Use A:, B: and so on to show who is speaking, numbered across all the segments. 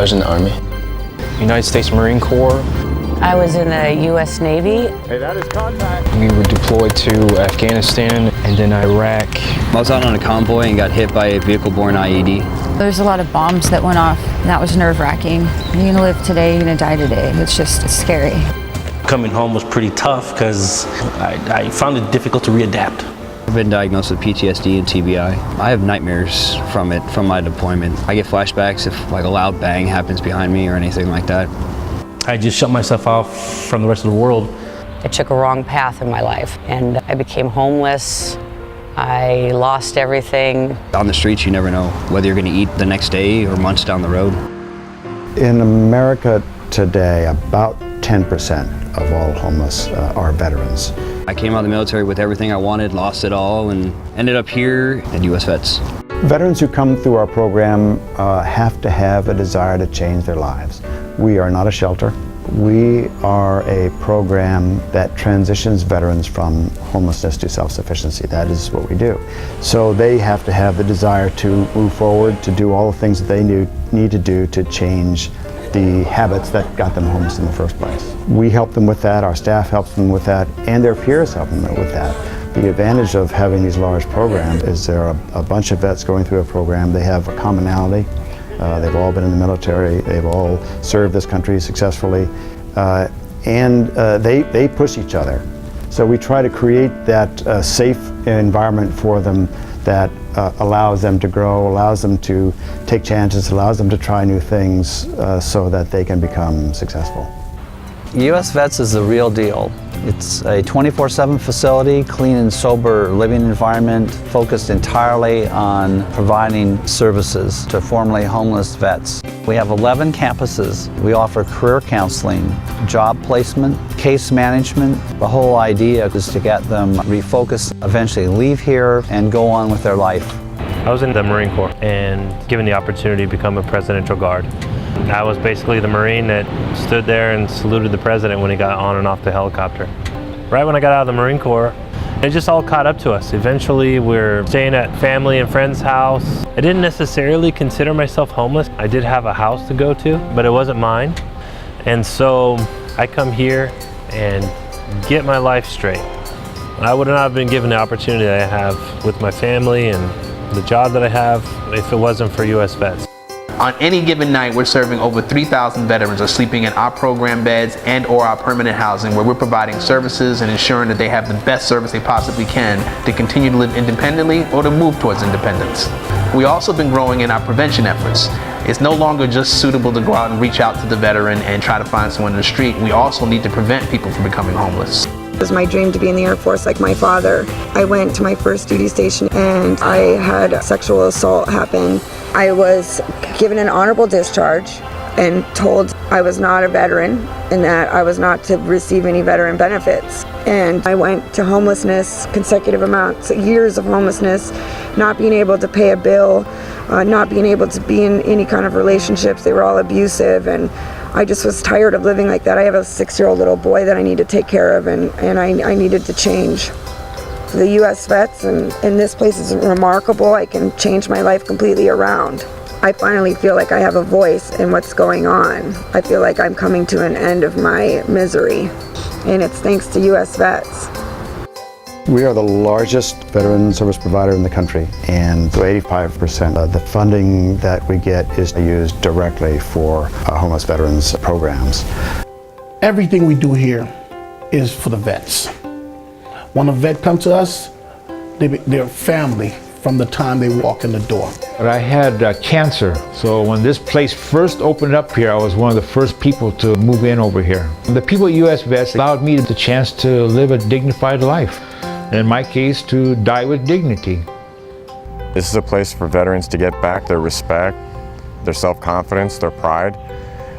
A: was in the Army. United States Marine Corps.
B: I was in the U.S. Navy.
C: Hey, that is contact.
A: We were deployed to Afghanistan and then Iraq.
D: I was out on a convoy and got hit by a vehicle-borne IED.
E: There's a lot of bombs that went off, and that was nerve-wracking. You're gonna live today, you're gonna die today. It's scary.
F: Coming home was pretty tough because I found it difficult to readapt.
D: I've been diagnosed with PTSD and TBI. I have nightmares from it, from my deployment. I get flashbacks if like a loud bang happens behind me or anything like that.
F: I just shut myself off from the rest of the world.
B: I took a wrong path in my life and I became homeless. I lost everything.
D: On the streets, you never know whether you're going to eat the next day or months down the road.
G: In America today, about 10% of all homeless are veterans.
D: I came out of the military with everything I wanted, lost it all, and ended up here at U.S.VETS.
G: Veterans who come through our program have to have a desire to change their lives. We are not a shelter. We are a program that transitions veterans from homelessness to self-sufficiency. That is what we do. So they have to have the desire to move forward, to do all the things that they need to do to change the habits that got them homeless in the first place. We help them with that, our staff helps them with that, and their peers help them with that. The advantage of having these large programs is there are a bunch of vets going through a program. They have a commonality. They've all been in the military. They've all served this country successfully. And they push each other. So we try to create that safe environment for them that allows them to grow, allows them to take chances, allows them to try new things so that they can become successful.
H: U.S.VETS is the real deal. It's a 24/7 facility, clean and sober living environment focused entirely on providing services to formerly homeless vets. We have 11 campuses. We offer career counseling, job placement, case management. The whole idea is to get them refocused, eventually leave here and go on with their life.
I: I was in the Marine Corps and given the opportunity to become a Presidential Guard. I was basically the Marine that stood there and saluted the President when he got on and off the helicopter. Right when I got out of the Marine Corps, it just all caught up to us. Eventually, we're staying at family and friends' house. I didn't necessarily consider myself homeless. I did have a house to go to, but it wasn't mine. And so I come here and get my life straight. I would not have been given the opportunity that I have with my family and the job that I have if it wasn't for U.S.VETS.
J: On any given night, we're serving over 3,000 veterans are sleeping in our program beds and or our permanent housing, where we're providing services and ensuring that they have the best service they possibly can to continue to live independently or to move towards independence. We've also been growing in our prevention efforts. It's no longer just suitable to go out and reach out to the veteran and try to find someone in the street. We also need to prevent people from becoming homeless.
K: It was my dream to be in the Air Force like my father. I went to my first duty station and I had sexual assault happen. I was given an honorable discharge and told I was not a veteran and that I was not to receive any veteran benefits. And I went to homelessness, consecutive amounts, years of homelessness, not being able to pay a bill, not being able to be in any kind of relationships. They were all abusive, and I just was tired of living like that. I have a 6-year-old little boy that I need to take care of, and I needed to change. The U.S.VETS and this place is remarkable. I can change my life completely around. I finally feel like I have a voice in what's going on. I feel like I'm coming to an end of my misery, and it's thanks to U.S.VETS.
G: We are the largest veteran service provider in the country, and 85% of the funding that we get is used directly for homeless veterans programs.
L: Everything we do here is for the vets. When a vet comes to us, they're family from the time they walk in the door.
M: I had cancer, so when this place first opened up here, I was one of the first people to move in over here. The people at U.S.VETS allowed me the chance to live a dignified life. In my case, to die with dignity.
C: This is a place for veterans to get back their respect, their self-confidence, their pride,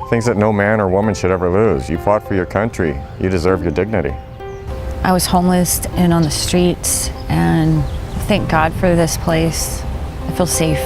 C: things that no man or woman should ever lose. You fought for your country. You deserve your dignity.
E: I was homeless and on the streets, and thank God for this place. I feel safe.